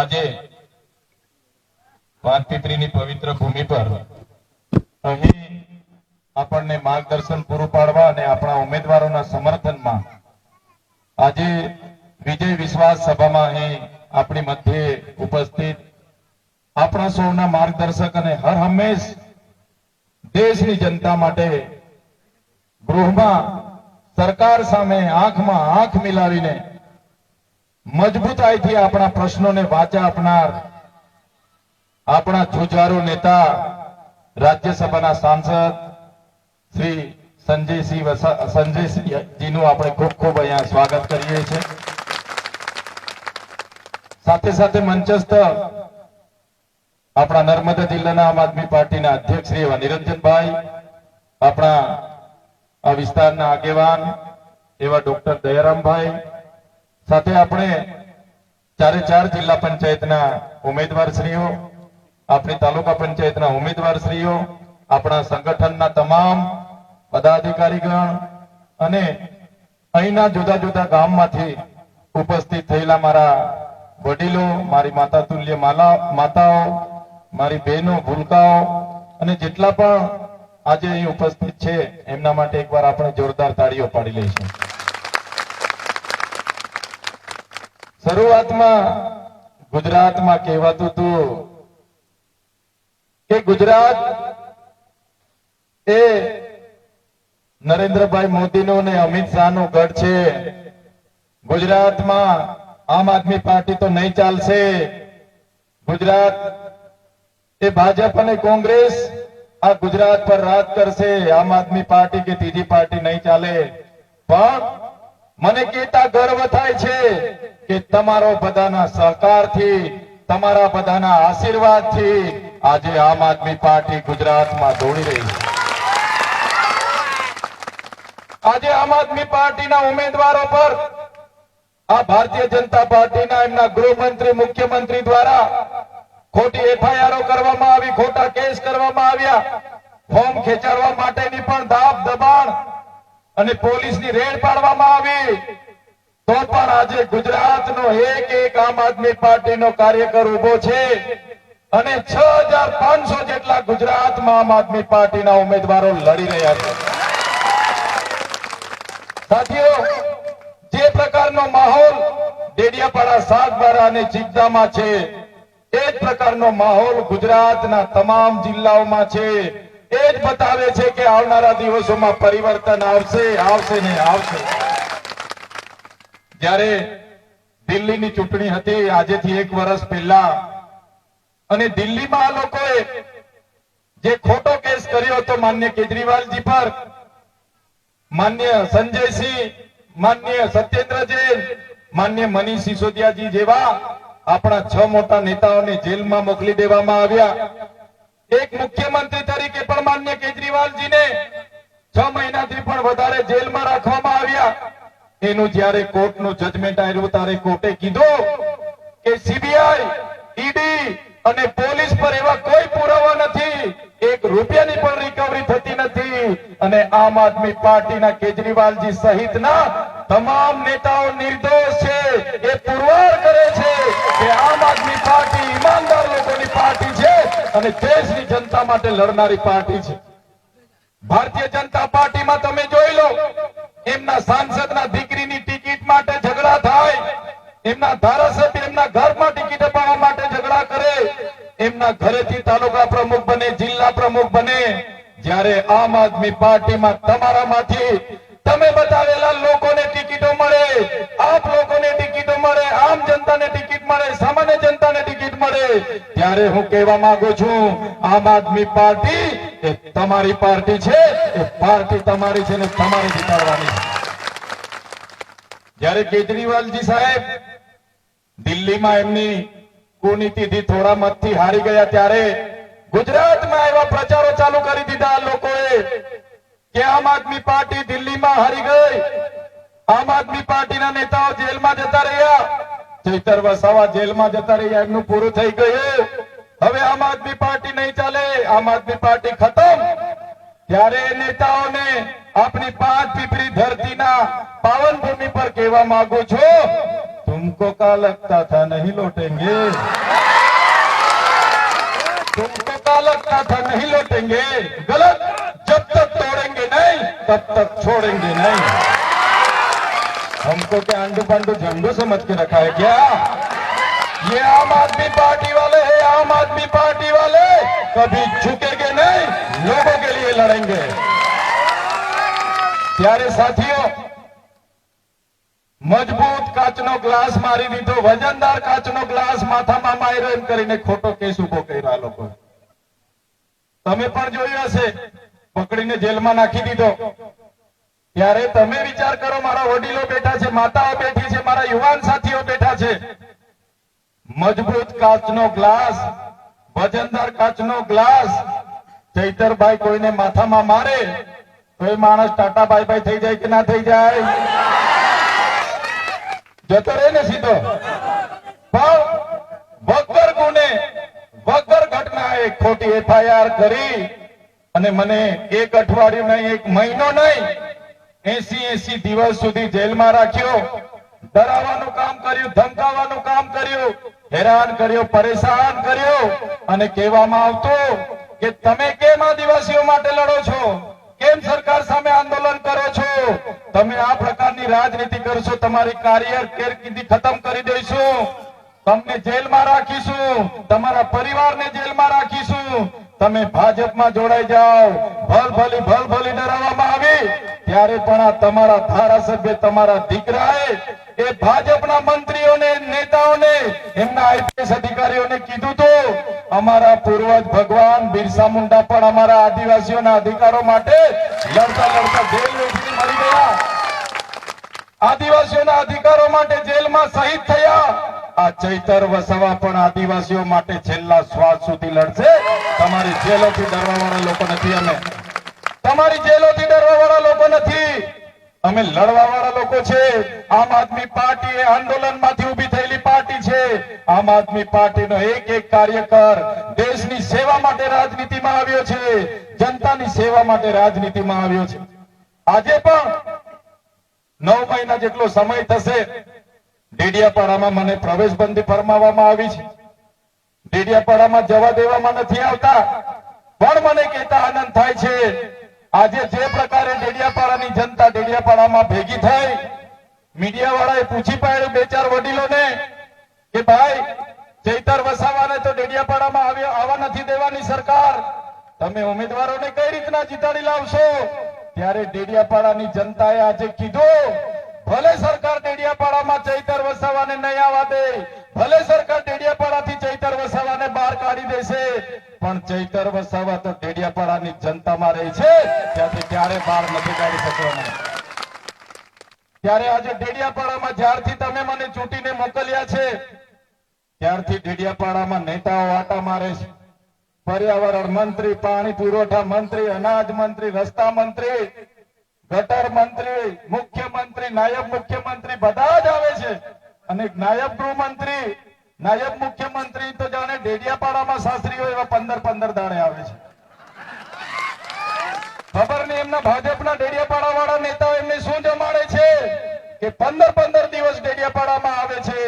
આજે વાનપીપળીની પવિત્ર ભૂમિ પર અહીં આપણને માર્ગદર્શન પૂરું પાડવા અને આપણા ઉમેદવારોના સમર્થનમાં આજે વિજય વિશ્વાસ સભામાં અહીં આપણી મધ્યે ઉપસ્થિત આપણા સૌના માર્ગદર્શક અને હર હંમેશ દેશની જનતા માટે ગૃહમાં સરકાર સામે આંખમાં આંખ મિલાવીને મજબૂતાઈથી આપણા પ્રશ્નોને વાચા આપનાર આપણા જુજારુ નેતા રાજ્યસભાના સાંસદ શ્રી સંજયસિંહજીનું આપણે ખૂબ ખૂબ અહીંયા સ્વાગત કરીએ છીએ। સાથે સાથે મંચસ્થ આપણા નર્મદા જિલ્લાના આમ આદમી પાર્ટીના અધ્યક્ષ શ્રી એવા નિરંજનભાઈ, આપણા આ વિસ્તારના આગેવાન એવા ડોક્ટર દયારામભાઈ, સાથે આપણે ચારે ચાર જિલ્લા પંચાયતના ઉમેદવારશ્રીઓ, આપણી તાલુકા પંચાયતના ઉમેદવારશ્રીઓ, આપણા સંગઠનના તમામ પદાધિકારીગણ અને અહીંના જુદા જુદા ગામમાંથી ઉપસ્થિત થયેલા મારા વડીલો, મારી માતા તુલ્ય માતાઓ, મારી બહેનો, ભૂલકાઓ અને જેટલા પણ આજે અહીં ઉપસ્થિત છે એમના માટે એકવાર આપણે જોરદાર તાળીઓ પાડી લઈશું। શરૂઆતમાં ગુજરાતમાં કહેવાતું હતું કે ગુજરાત એ નરેન્દ્રભાઈ મોદીનો ને અમિત શાહનો ગઢ છે, ગુજરાતમાં આમ આદમી પાર્ટી તો નહીં ચાલશે, ગુજરાત એ ભાજપ અને કોંગ્રેસ આ ગુજરાત પર રાજ કરશે, આમ આદમી પાર્ટી કે ત્રીજી પાર્ટી નહીં ચાલે। પણ મને કહેતા ગર્વ થાય છે કે તમારો બધાના સહકારથી, તમારા બધાના આશીર્વાદથી આજે આમ આદમી પાર્ટી ગુજરાતમાં દોડી રહી છે। આજે આમ આદમી પાર્ટીના ઉમેદવારો પર આ ભારતીય જનતા પાર્ટીના એમના ગૃહમંત્રી, મુખ્યમંત્રી દ્વારા ખોટી એફઆઈઆર કરવામાં આવી, ખોટા કેસ કરવામાં આવ્યા, ફોર્મ ખેંચાડવા માટેની પણ દાબ દબાણ અને પોલીસની રેડ પાડવામાં આવી, તો પણ આજે ગુજરાતનો એક એક આમ આદમી પાર્ટીનો કાર્યકર ઉભો છે અને 6500 જેટલા ગુજરાતમાં આમ આદમી પાર્ટીના ઉમેદવારો લડી રહ્યા છે। સાથીઓ, જે પ્રકારનો માહોલ ડેડિયાપાડા, સાગબારા અને ચિકદામાં છે એ જ પ્રકારનો માહોલ ગુજરાતના તમામ જિલ્લાઓમાં છે। એ જ બતાવે છે કે આવનારા દિવસોમાં પરિવર્તન આવશે, આવશે ને આવશે। જ્યારે દિલ્હીની ચૂંટણી હતી આજેથી 1 વર્ષ પહેલા, અને દિલ્હીમાં આ લોકોએ જે ખોટો કેસ કર્યો હતો માન્ય કેજરીવાલજી પર, માન્ય સંજયસિંહ, માન્ય સત્યેન્દ્ર જૈન, માન્ય મનીષ સિસોદિયાજી જેવા આપણા 6 મોટા નેતાઓને જેલમાં મોકલી દેવામાં આવ્યા। એક મુખ્યમંત્રી તરીકે પણ માન્ય કેજરીવાલજીને 6 મહિનાથી પણ વધારે જેલમાં રાખવામાં આવ્યા। એનું જ્યારે કોર્ટનું જજમેન્ટ આવ્યું ત્યારે કોર્ટે કીધું કે સીબીઆઈ, ઈડી અને પોલીસ પર એવા કોઈ પુરાવા નથી, 1 રૂપિયાની પણ રિકવરી થતી નથી, અને આમ આદમી પાર્ટીના કેજરીવાલજી સહિતના તમામ નેતાઓ નિર્દોષ છે। એ પુરવાર કરે છે કે આમ આદમી પાર્ટી ઈમાનદાર લોકોની પાર્ટી છે અને દેશની જનતા માટે લડનારી પાર્ટી છે। ભારતીય જનતા પાર્ટીમાં તમે જોઈ લો, એમના સાંસદના દીકરીની ટિકિટ માટે ઝઘડા થાય, એમના ધારાસભ્ય એમના ઘરમાં ટિકિટ અપાવવા માટે ઝઘડા કરે, એમના ઘરેથી તાલુકા પ્રમુખ બને, જિલ્લા પ્રમુખ બને, જ્યારે આમ આદમી પાર્ટીમાં તમારામાંથી તમે બતાવેલા લોકોને ટિકિટો મળે, આપ લોકોને ટિકિટો મળે, આમ જનતાને ટિકિટ મળે, સામાન્ય જનતાને ટિકિટ મળે, ત્યારે હું કહેવા માંગુ છું આમ આદમી પાર્ટી એ તમારી પાર્ટી છે, એ પાર્ટી તમારી છે ને તમારે જીતાડવાની છે। જ્યારે કેજરીવાલજી સાહેબ દિલ્હીમાં એમની કુનીતિથી થોડા મતથી હારી ગયા ત્યારે ગુજરાતમાં એવા પ્રચારો ચાલુ કરી દીધા લોકોએ કે આમ આદમી પાર્ટી દિલ્હીમાં હારી ગઈ, આમ આદમી પાર્ટીના નેતાઓ જેલમાં જતા રહ્યા, ચૈતર વસાવા જેલમાં જતા રહ્યા, એમનું પૂરું થઈ ગયું, હવે આમ આદમી પાર્ટી નહીં ચાલે, આમ આદમી પાર્ટી ખતમ। ત્યારે નેતાઓને આપણી 5 પીપળી ધરતીના પાવન ભૂમિ પર કહેવા માંગુ છું, तुम तुमको क्या लगता था नहीं लौटेंगे? तुमको क्या लगता था नहीं लौटेंगे? गलत। जब तक तोड़ेंगे नहीं तब तक छोड़ेंगे नहीं। हमको क्या अंडू पंडू झंडू समझ के रखा है क्या? ये आम आदमी पार्टी वाले हैं, आम आदमी पार्टी वाले कभी झुकेंगे नहीं, लोगों के लिए लड़ेंगे। ત્યારે સાથીઓ, મજબૂત કાચનો ગ્લાસ મારી દીધો, વજનદાર કાચનો ગ્લાસ માથામાં માર્યો એમ કરીને ખોટો કેસ ઉભો કર્યો આ લોકો. તમે પણ જોયું હશે, પકડીને જેલમાં નાખી દીધો. ત્યારે તમે વિચાર કરો, મારા વડીલો બેઠા છે, માતાઓ બેઠી છે, મારા યુવાન સાથીઓ બેઠા છે. મજબૂત કાચનો ગ્લાસ, વજનદાર કાચનો ગ્લાસ ચૈતરભાઈ કોઈને માથામાં મારે તો એ માણસ ટાટા બાય બાય થઈ જાય કે ના થઈ જાય? જતો રહે ને સીધો. પણ વગર ગુને, વગર ઘટનાએ ખોટી એફઆઈઆર કરી અને મને એક અઠવાડિયું નહીં, એક મહિનો નહીં, 80 દિવસ સુધી જેલમાં રાખ્યો. ડરાવવાનું કામ કર્યું, ધમકાવવાનું કામ કર્યું, હેરાન કર્યો, પરેશાન કર્યો. અને કહેવામાં આવતું કે તમે કેમ આદિવાસીઓ માટે લડો છો, કેમ સરકાર સામે આંદોલન કરો છો, તમે આ પ્રકારની રાજનીતિ કરશો, તમારી કારકિર્દી ખતમ કરી દઈશું, તમને જેલમાં રાખીશું, તમારા પરિવારને જેલમાં રાખીશું, તમે ભાજપમાં જોડાઈ જાઓ. ભલભલી ડરાવવામાં આવી. ત્યારે પણ આ તમારા ધારાસભ્ય, તમારા દીકરાએ એ ભાજપના મંત્રીઓને, નેતાઓને, એમના આઈપીએસ અધિકારીઓને કીધું તો અમારા પૂર્વજ ભગવાન બિરસા મુંડા પણ અમારા આદિવાસીઓના અધિકારો માટે લડતા લડતા જેલ વેઠીને મરી ગયા. આદિવાસીઓના અધિકારો માટે જેલમાં શહીદ થયા. આ ચૈતર વસાવા પણ આદિવાસીઓ માટે છેલ્લા શ્વાસ સુધી લડશે. તમારી જેલોથી ડરવાવાળા લોકો નથી અમે. તમારી જેલોથી ડરવાવાળા લોકો નથી. અમે લડવાવાળા લોકો છે. આમ આદમી પાર્ટી એ આંદોલનમાંથી ઉભી થયેલી પાર્ટી છે. આમ આદમી પાર્ટીનો એક એક કાર્યકર દેશની સેવા માટે રાજનીતિમાં આવ્યો છે, જનતાની સેવા માટે રાજનીતિમાં આવ્યો છે. આજે પણ 9 મહિના જેટલો સમય થશે. ડેડિયાપાડામાં મને પ્રવેશબંધી ફરમાવવામાં આવી છે. ડેડિયાપાડામાં જવા દેવામાં નથી આવતા. પણ મને કહેતા આનંદ થાય છે, આજે જે પ્રકારે ડેડિયાપાડાની જનતા ડેડિયાપાડામાં ભેગી થઈ, મીડિયા વાળાએ પૂછી પાડ્યું 2-4 વડીલોને કે ભાઈ ચૈતર વસાવાને તો ડેડિયાપાડામાં આવવા નથી દેવાની સરકાર, તમે ઉમેદવારોને કઈ રીતના જીતાડી લાવશો? ત્યારે ડેડિયાપાડાની જનતાએ આજે કીધું, ભલે સરકાર ડેડિયાપાડામાં ચૈતર વસાવાને નહીં આવવા દે, ભલે સરકાર ડેડિયાપાડાથી ચૈતર વસાવાને બહાર કાઢી દેશે, પણ ચૈતર વસાવા તો ડેડિયાપાડાની જનતામાં રહે છે, ત્યાંથી ક્યારે બહાર નથી કાઢી શકવાના. ત્યારે આજે ડેડિયાપાડામાં જ્યારથી તમે મને ચૂંટીને મોકલ્યા છે, ત્યારથી ડેડિયાપાડામાં નેતાઓ આટા મારે છે. પર્યાવરણ મંત્રી, પાણી પુરવઠા મંત્રી, અનાજ મંત્રી, રસ્તા મંત્રી, ગટર મંત્રી, મુખ્યમંત્રી, નાયબ મુખ્યમંત્રી બધા જ આવે છે. અને નાયબ ગૃહમંત્રી, નાયબ મુખ્યમંત્રી તો જાણે ડેડિયાપાડામાં સાસરીઓ એવા 15 દાડે આવે છે. ખબર નહીં એમના ભાજપના ડેડિયાપાડા વાળા નેતાઓ એમને શું જમાડે છે કે 15 દિવસ ડેડિયાપાડામાં આવે છે.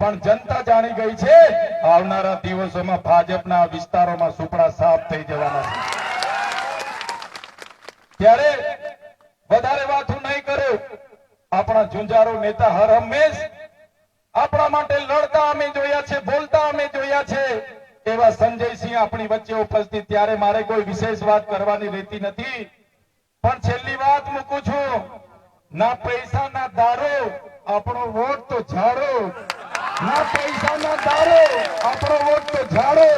પણ જનતા જાણી ગઈ છે, આવનારા દિવસોમાં ભાજપના વિસ્તારોમાં સુપડા સાફ થઈ જવાના છે. ત્યારે વધારે વાત હું નહીં કરું. આપણા ઝુંઝારો નેતા હર હંમેશ આપણા માટે લડતા અમે જોયા છે, બોલતા અમે જોયા છે. એવા સંજયસિંહ આપણી વચ્ચે ઉપસ્થિત. ત્યારે મારે કોઈ વિશેષ વાત કરવાની રહેતી નથી, પણ છેલ્લી વાત મૂકું છું. ના પૈસા ના દારૂ, આપણો વોટ તો ઝાડો. ના પૈસા ના દારૂ, આપણો વોટ તો ઝાડો.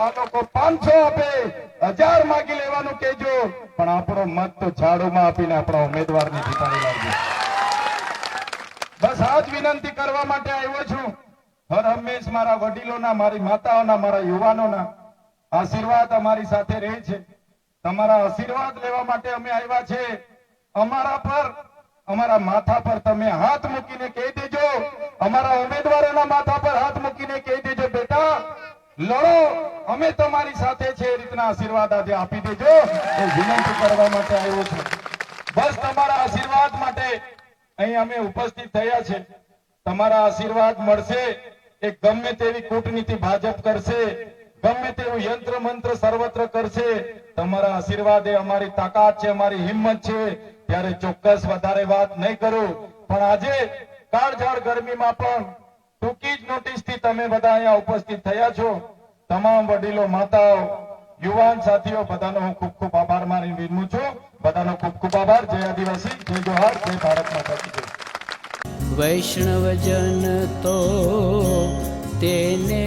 આ લોકો 500 આપે, 1000 માંગી લેવાનું કહેજો, પણ આપણો મત તો ઝાડોમાં આપીને આપણા ઉમેદવારને જીતાડી લાવજો. બસ આ જ વિનંતી કરવા માટે આવ્યો છું. હર હંમેશ મારા વડીલોના, મારી માતાઓના, મારા યુવાનોના આશીર્વાદ અમારી સાથે રહે છે. તમારા આશીર્વાદ લેવા માટે અમે આવ્યા છે. અમારા પર, અમારા માથા પર તમે હાથ મૂકીને કહી દેજો, અમારા ઉમેદવારોના માથા પર હાથ મૂકીને કહી દેજો, બેટા લડો, અમે તમારી સાથે છે. એ રીતના આશીર્વાદ આજે આપી દેજો. એ વિનંતી કરવા માટે આવ્યો છું. બસ તમારા આશીર્વાદ માટે અહીં અમે ઉપસ્થિત થયા છે. તમારા આશીર્વાદ મળશે એ ગમે તેવી કૂટનીતિ ભાજપ કરશે, ગમે તેવું યંત્ર મંત્ર સર્વત્ર કરશે, તમારા આશીર્વાદ એ અમારી તાકાત છે, અમારી હિંમત છે. ત્યારે ચોક્કસ વધારે વાત નહીં કરું, પણ આજે કાળઝાળ ગરમીમાં પણ ટૂંકી જ નોટિસથી તમે બધા અહીંયા ઉપસ્થિત થયા છો. તમામ વડીલો, માતાઓ, યુવાન સાથીઓ બધાનો હું ખૂબ ખૂબ આભાર માની વિનમું છું. બધાનો ખૂબ ખૂબ આભાર. જય આદિવાસી, જય જોહાર, જય ભારત માતા કી જય. વૈષ્ણવજન તો તેને